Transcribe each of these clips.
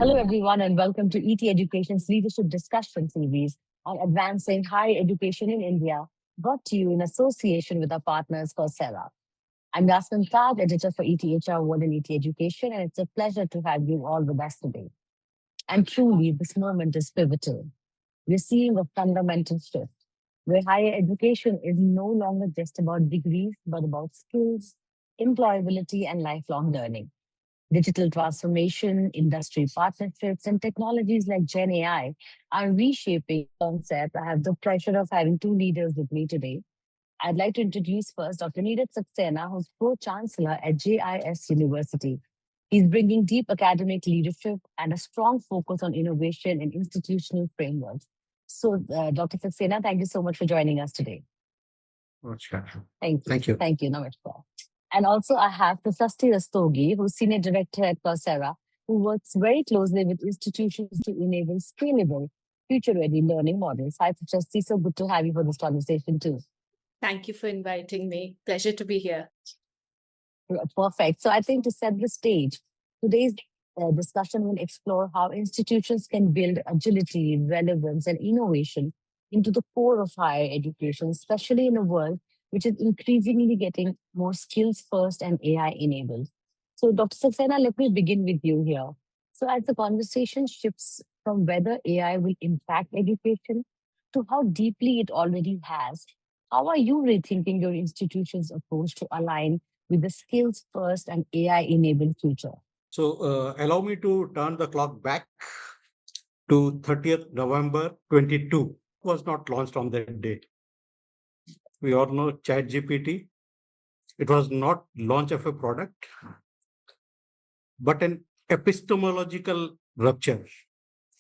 Hello, everyone, and welcome to ETEducation's leadership discussion series on advancing higher education in India, brought to you in association with our partners, Coursera. I'm Yasmin Taj, editor for ETHR World and ETEducation, and it's a pleasure to have you all with us today. And truly, this moment is pivotal. We're seeing a fundamental shift where higher education is no longer just about degrees, but about skills, employability, and lifelong learning. Digital transformation, industry partnerships, and technologies like Gen AI are reshaping concepts. I have the pleasure of having two leaders with me today. I'd like to introduce first Dr. Neeraj Saxena, who's Pro-Chancellor at JIS University. He's bringing deep academic leadership and a strong focus on innovation and institutional frameworks. So, Dr. Saxena, thank you so much for joining us today. Namaskar. Thank you. Thank you. Thank you, Namaskar. And also, I have Prasasti Rastogi, who's Senior Director at Coursera, who works very closely with institutions to enable scalable, future-ready learning models. Hi, Prasasti. So good to have you for this conversation, too. Thank you for inviting me. Pleasure to be here. Perfect. So I think to set the stage, today's discussion will explore how institutions can build agility, relevance, and innovation into the core of higher education, especially in a world which is increasingly getting more skills first and AI enabled. So, Dr. Saxena, let me begin with you here. So, as the conversation shifts from whether AI will impact education to how deeply it already has, how are you rethinking your institution's approach to align with the skills first and AI enabled future? So allow me to turn the clock back to 30th November 22. Was not launched on that date. We all know ChatGPT. It was not launch of a product, but an epistemological rupture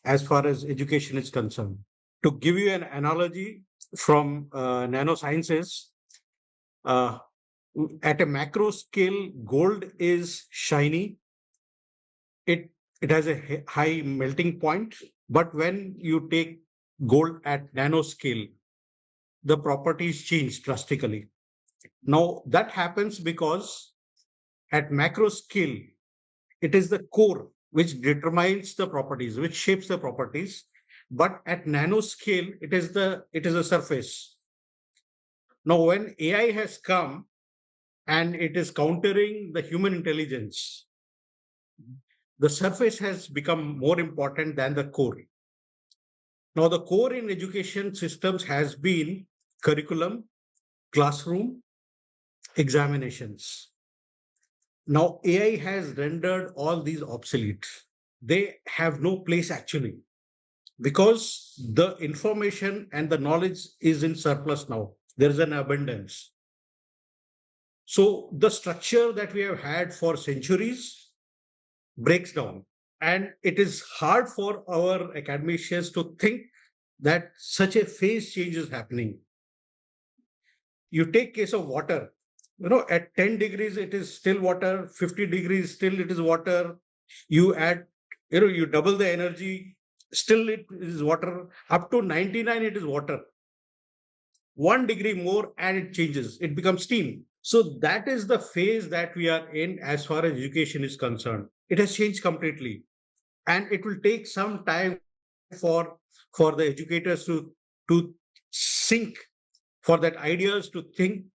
as far as education is concerned. To give you an analogy from nanosciences, at a macro scale, gold is shiny. It has a high melting point, but when you take gold at nanoscale, the properties change drastically. Now that happens because at macro scale, it is the core which determines the properties, which shapes the properties. But at nanoscale, it is a surface. Now, when AI has come and it is countering the human intelligence, the surface has become more important than the core. Now, the core in education systems has been curriculum, classroom, examinations. Now, AI has rendered all these obsolete. They have no place actually, because the information and the knowledge is in surplus now. There is an abundance. So the structure that we have had for centuries breaks down. And it is hard for our academicians to think that such a phase change is happening. You take case of water, at 10 degrees, it is still water, 50 degrees, still it is water. You add, you double the energy, still it is water. Up to 99, it is water. 1 degree more and it changes, it becomes steam. So that is the phase that we are in as far as education is concerned. It has changed completely. And it will take some time for the educators to sync, for that ideas to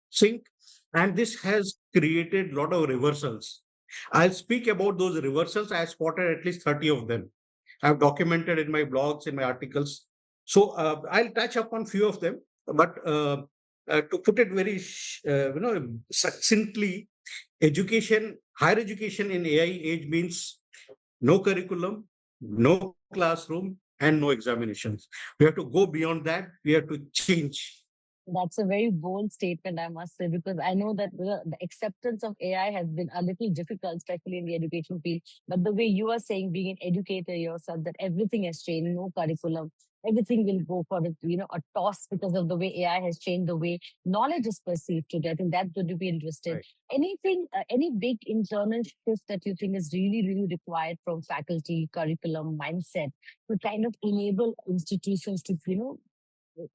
sync. And this has created a lot of reversals. I'll speak about those reversals. I spotted at least 30 of them. I've documented in my blogs, in my articles. So I'll touch upon few of them. But to put it very succinctly, higher education in AI age means no curriculum, no classroom, and no examinations. We have to go beyond that. We have to change. That's a very bold statement, I must say, because I know that the acceptance of AI has been a little difficult, especially in the education field. But the way you are saying, being an educator yourself, that everything has changed, no curriculum, everything will go for a toss because of the way AI has changed the way knowledge is perceived today. I think that's going to be interesting. Right. Anything, any big internal shift that you think is really, really required from faculty, curriculum, mindset to kind of enable institutions to,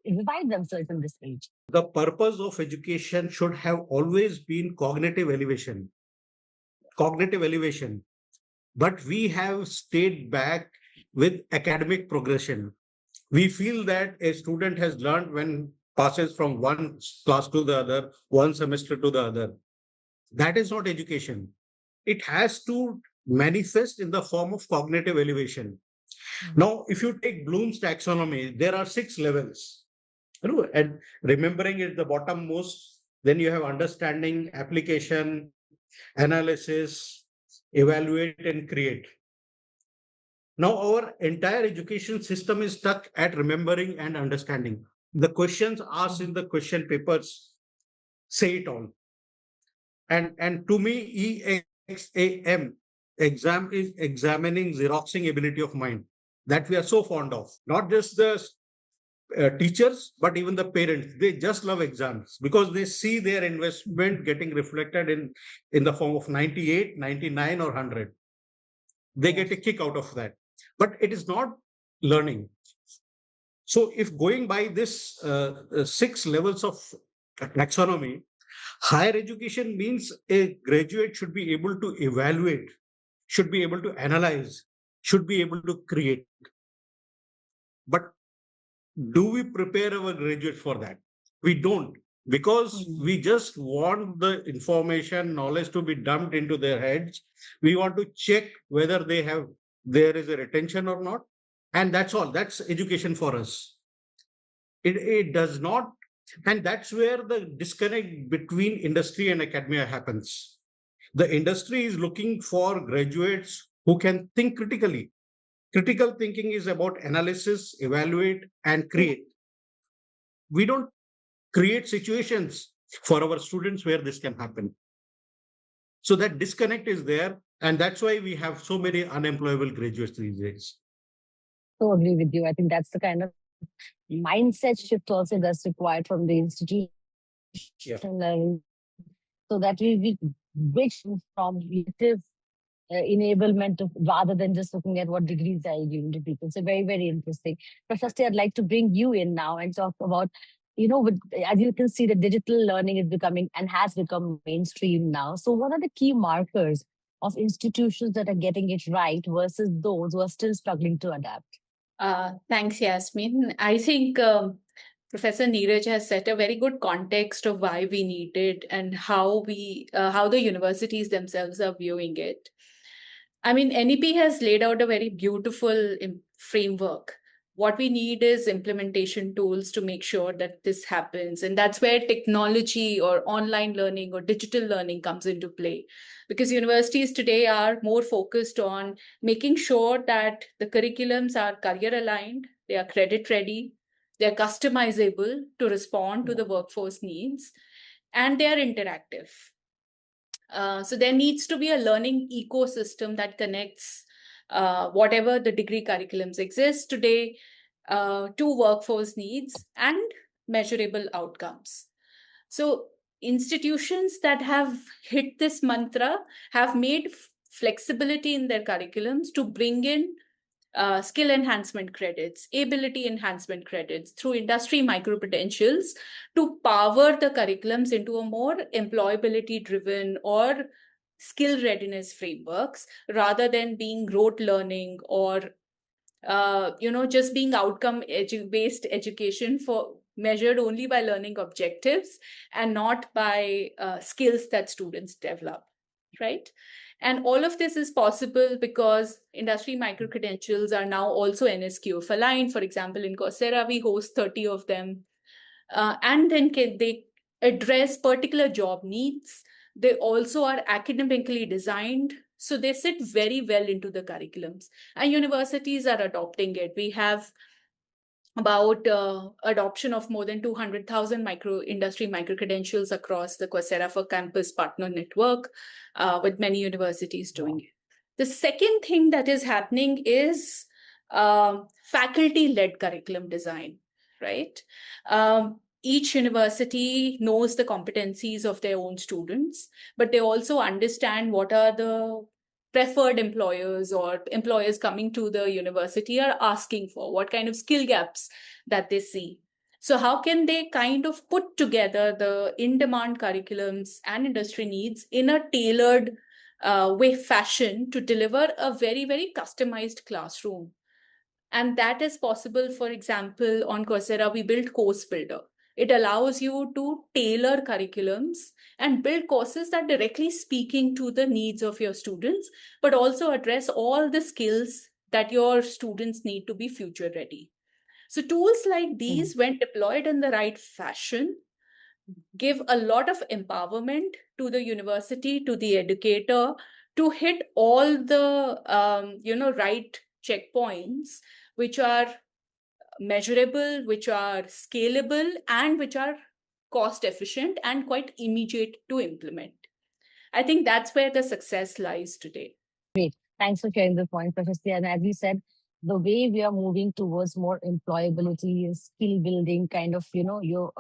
revive themselves in this age? The purpose of education should have always been cognitive elevation. Cognitive elevation. but we have stayed back with academic progression. We feel that a student has learned when passes from one class to the other, one semester to the other. That is not education. It has to manifest in the form of cognitive elevation. Now, if you take Bloom's taxonomy, there are 6 levels. And remembering is the bottommost. Then you have understanding, application, analysis, evaluate, and create. Now, our entire education system is stuck at remembering and understanding. The questions asked in the question papers say it all. And to me, EXAM exam is examining Xeroxing ability of mind that we are so fond of. Not just the teachers, but even the parents. They just love exams because they see their investment getting reflected in the form of 98, 99, or 100. They get a kick out of that. But it is not learning. So if going by this 6 levels of taxonomy, higher education means a graduate should be able to evaluate, should be able to analyze, should be able to create. But do we prepare our graduates for that? We don't, because we just want the information, knowledge to be dumped into their heads. We want to check whether there is a retention or not. And that's all. That's education for us. It does not. And that's where the disconnect between industry and academia happens. The industry is looking for graduates who can think critically. Critical thinking is about analysis, evaluate, and create. We don't create situations for our students where this can happen. So that disconnect is there. And that's why we have so many unemployable graduates these days. So agree with you. I think that's the kind of mindset shift also that's required from the institution level, so that we bridge from relative enablement rather than just looking at what degrees they are giving to people. So very, very interesting. Prashasti, I'd like to bring you in now and talk about, as you can see, the digital learning is becoming and has become mainstream now. So what are the key markers of institutions that are getting it right versus those who are still struggling to adapt? Thanks, Yasmin. I think Professor Neeraj has set a very good context of why we need it and how the universities themselves are viewing it. I mean, NEP has laid out a very beautiful framework. What we need is implementation tools to make sure that this happens. And that's where technology or online learning or digital learning comes into play. Because universities today are more focused on making sure that the curriculums are career aligned, they are credit ready, they're customizable to respond to the workforce needs, and they are interactive. So there needs to be a learning ecosystem that connects whatever the degree curriculums exist today to workforce needs and measurable outcomes. So institutions that have hit this mantra have made flexibility in their curriculums to bring in skill enhancement credits, ability enhancement credits through industry micro-credentials to power the curriculums into a more employability-driven or skill readiness frameworks rather than being rote learning or just being outcome-based education for measured only by learning objectives and not by skills that students develop, right? And all of this is possible because industry micro-credentials are now also NSQF aligned. For example, in Coursera, we host 30 of them. And then they address particular job needs. They also are academically designed. So they sit very well into the curriculums. And universities are adopting it. We have about adoption of more than 200,000 industry micro-credentials across the Coursera for Campus partner network, with many universities doing it. The second thing that is happening is faculty-led curriculum design, right? Each university knows the competencies of their own students, but they also understand what are the preferred employers or employers coming to the university are asking for, what kind of skill gaps that they see. So how can they kind of put together the in-demand curriculums and industry needs in a tailored way fashion to deliver a very, very customized classroom. And that is possible. For example, on Coursera, we built Course Builder. It allows you to tailor curriculums and build courses that directly speaking to the needs of your students, but also address all the skills that your students need to be future ready. So tools like these, when deployed in the right fashion, give a lot of empowerment to the university, to the educator, to hit all the right checkpoints, which are measurable, which are scalable, and which are cost efficient and quite immediate to implement. I think that's where the success lies today. Great. Thanks for sharing the point, Professor. And as you said, the way we are moving towards more employability and skill building kind of, your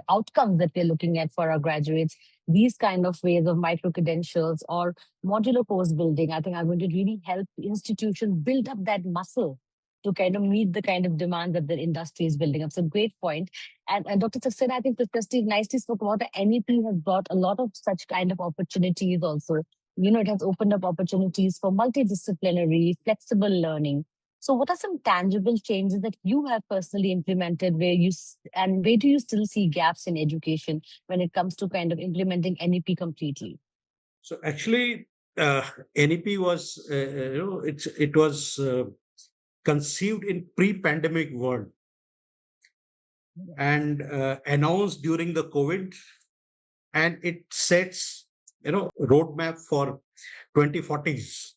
outcomes that we're looking at for our graduates, these kind of ways of micro credentials or modular course building, I think are going to really help institutions build up that muscle to kind of meet the kind of demand that the industry is building up. So great point. And Dr. Saxena, I think Professor nicely spoke about the NEP has brought a lot of such kind of opportunities also. It has opened up opportunities for multidisciplinary, flexible learning. So what are some tangible changes that you have personally implemented and where do you still see gaps in education when it comes to kind of implementing NEP completely? So actually, NEP was, it was conceived in pre-pandemic world and announced during the COVID, and it sets roadmap for 2040s.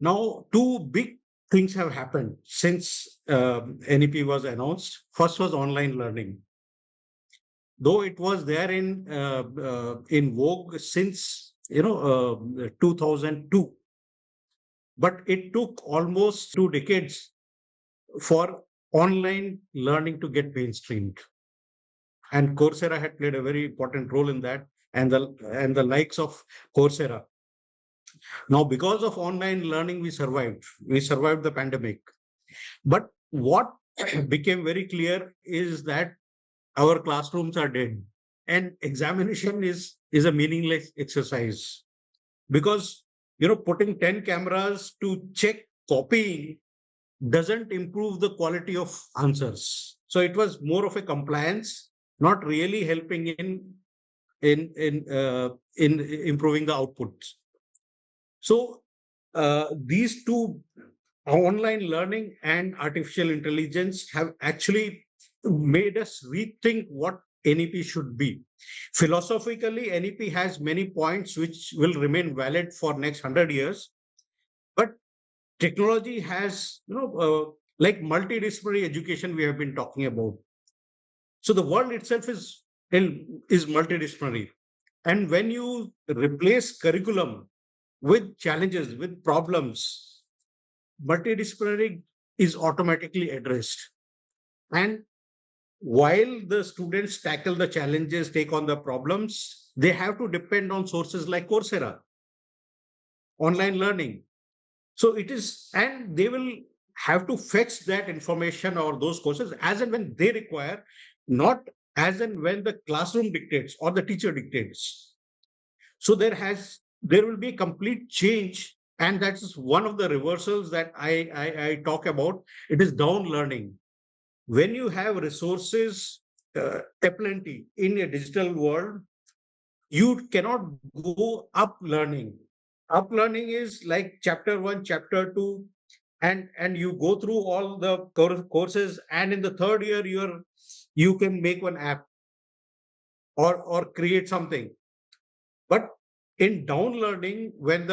Now, two big things have happened since NEP was announced. First was online learning. Though it was there in vogue since 2002, but it took almost 2 decades for online learning to get mainstreamed. And Coursera had played a very important role in that, and the likes of Coursera. Now, because of online learning, we survived. We survived the pandemic. But what became very clear is that our classrooms are dead, and examination is a meaningless exercise, because putting 10 cameras to check copying doesn't improve the quality of answers. So it was more of a compliance, not really helping in improving the outputs. So these two, online learning and artificial intelligence, have actually made us rethink what NEP should be. Philosophically, NEP has many points which will remain valid for next 100 years, but technology has, like multidisciplinary education we have been talking about. So the world itself is multidisciplinary. And when you replace curriculum with challenges, with problems, multidisciplinary is automatically addressed. And while the students tackle the challenges, take on the problems, they have to depend on sources like Coursera, online learning. So it is, and they will have to fetch that information or those courses as and when they require, not as and when the classroom dictates or the teacher dictates. So there will be a complete change, and that's one of the reversals that I talk about. It is down learning. When you have resources aplenty in a digital world, you cannot go up learning. Up learning is like chapter 1, chapter 2, and you go through all the courses, and in the third year you can make one app or create something. But in down learning, when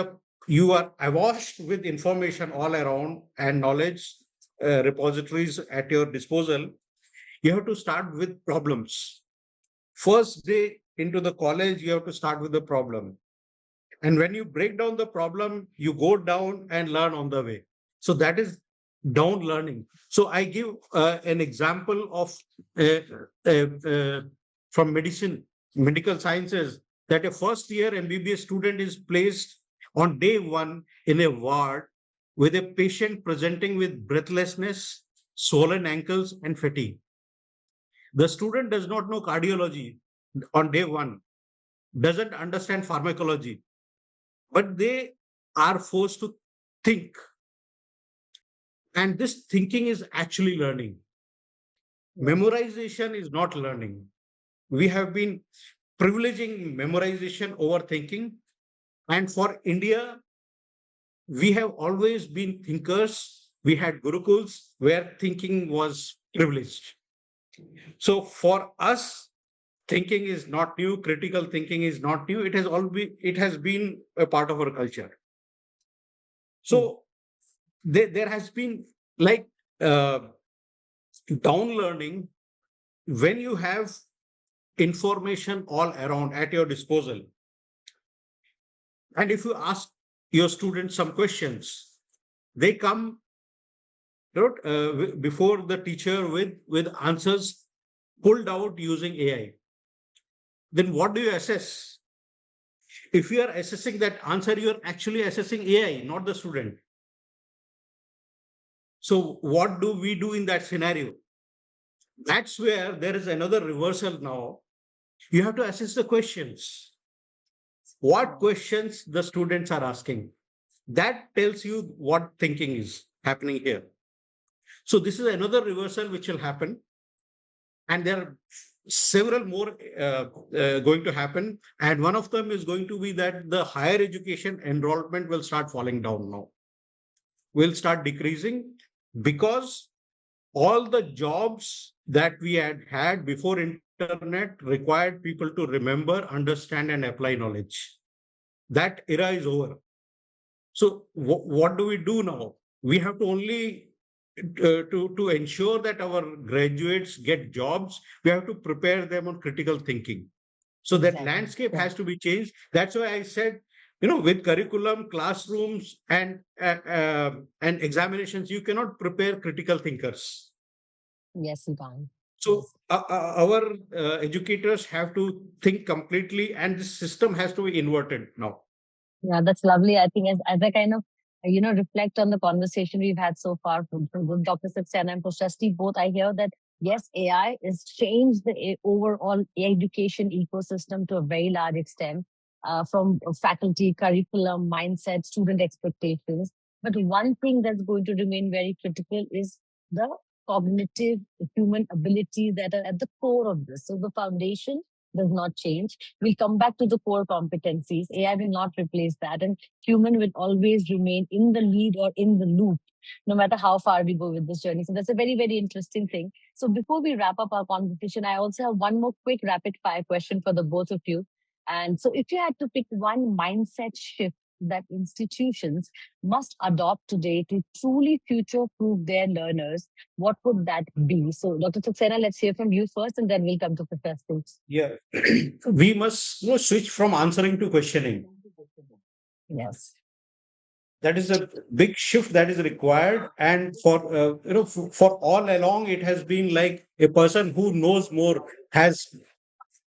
you are awash with information all around and knowledge repositories at your disposal, you have to start with problems. First day into the college, you have to start with the problem. And when you break down the problem, you go down and learn on the way. So that is down learning. So I give an example of from medical sciences, that a first year MBBS student is placed on day 1 in a ward with a patient presenting with breathlessness, swollen ankles, and fatigue. The student does not know cardiology on day 1, doesn't understand pharmacology, but they are forced to think. And this thinking is actually learning. Memorization is not learning. We have been privileging memorization over thinking. And for India, we have always been thinkers. We had gurukuls where thinking was privileged. So for us, thinking is not new. Critical thinking is not new. It has been a part of our culture. So there has been like uh, down learning when you have information all around at your disposal. And if you ask your students some questions, they come before the teacher with answers pulled out using AI. Then what do you assess? If you are assessing that answer, you are actually assessing AI, not the student. So what do we do in that scenario? That's where there is another reversal now. You have to assess the questions. What questions the students are asking? That tells you what thinking is happening here. So this is another reversal which will happen. And there are several more going to happen. And one of them is going to be that the higher education enrollment will start falling down now, will start decreasing, because all the jobs that we had before internet required people to remember, understand, and apply knowledge. That era is over. So what do we do now? We have to only to ensure that our graduates get jobs, we have to prepare them on critical thinking. So that landscape has to be changed. That's why I said, with curriculum, classrooms, and examinations, you cannot prepare critical thinkers. Yes, you can. So our educators have to think completely, and the system has to be inverted now. Yeah, that's lovely. I think as I kind of, reflect on the conversation we've had so far from Dr. Saxena and Prashasti, both, I hear that, yes, AI has changed the overall education ecosystem to a very large extent, from faculty, curriculum, mindset, student expectations. But one thing that's going to remain very critical is the cognitive human abilities that are at the core of this. So the foundation does not change. We'll come back to the core competencies. AI will not replace that. And human will always remain in the lead or in the loop, no matter how far we go with this journey. So that's a very, very interesting thing. So before we wrap up our conversation, I also have one more quick rapid fire question for the both of you. And so if you had to pick one mindset shift that institutions must adopt today to truly future proof their learners, what would that be? So, Dr. Saxena, let's hear from you first, and then we'll come to Professor. Yeah, we must switch from answering to questioning. Yes. That is a big shift that is required, and for all along it has been like a person who knows more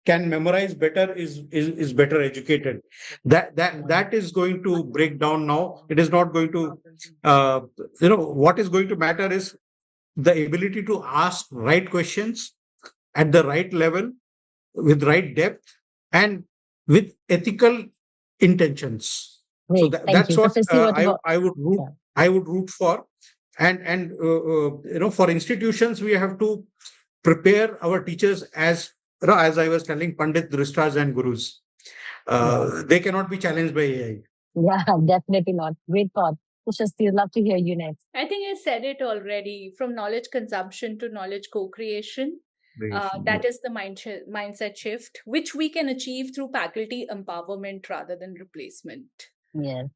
can memorize better is better educated. That is going to break down now. It is not going to what is going to matter is the ability to ask right questions at the right level, with right depth, and with ethical intentions. Great. So Thank that's you. what Professor, what about? I would root. Yeah. I would root for. And for institutions, we have to prepare our teachers as I was telling, Pandit, Drishtas, and Gurus. They cannot be challenged by AI. Yeah, definitely not. Great thought. Prashasti, I'd love to hear you next. I think I said it already, from knowledge consumption to knowledge co-creation. That is the mindset shift, which we can achieve through faculty empowerment rather than replacement. Yes.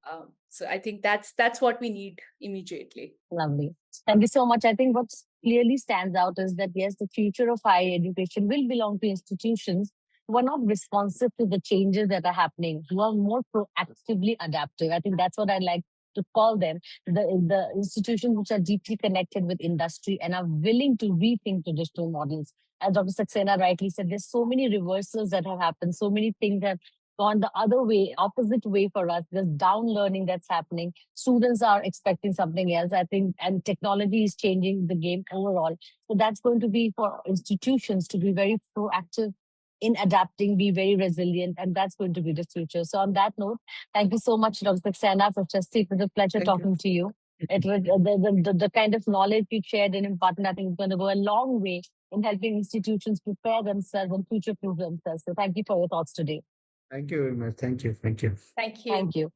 So I think that's what we need immediately. Lovely. Thank you so much. I think what clearly stands out is that, yes, the future of higher education will belong to institutions who are not responsive to the changes that are happening, who are more proactively adaptive. I think that's what I like to call them, the institutions which are deeply connected with industry and are willing to rethink traditional models. As Dr. Saxena rightly said, there's so many reversals that have happened, so many things have gone the other way, opposite way for us. There's down learning that's happening. Students are expecting something else, I think, and technology is changing the game overall. So that's going to be for institutions to be very proactive in adapting, be very resilient, and that's going to be the future. So on that note, thank you so much, Dr. Saxena, for just it was a pleasure Thank you. talking to you. It was the kind of knowledge you shared and imparted, I think, is going to go a long way in helping institutions prepare themselves and future-proof themselves. So thank you for your thoughts today. Thank you very much. Thank you. Thank you. Thank you. Thank you.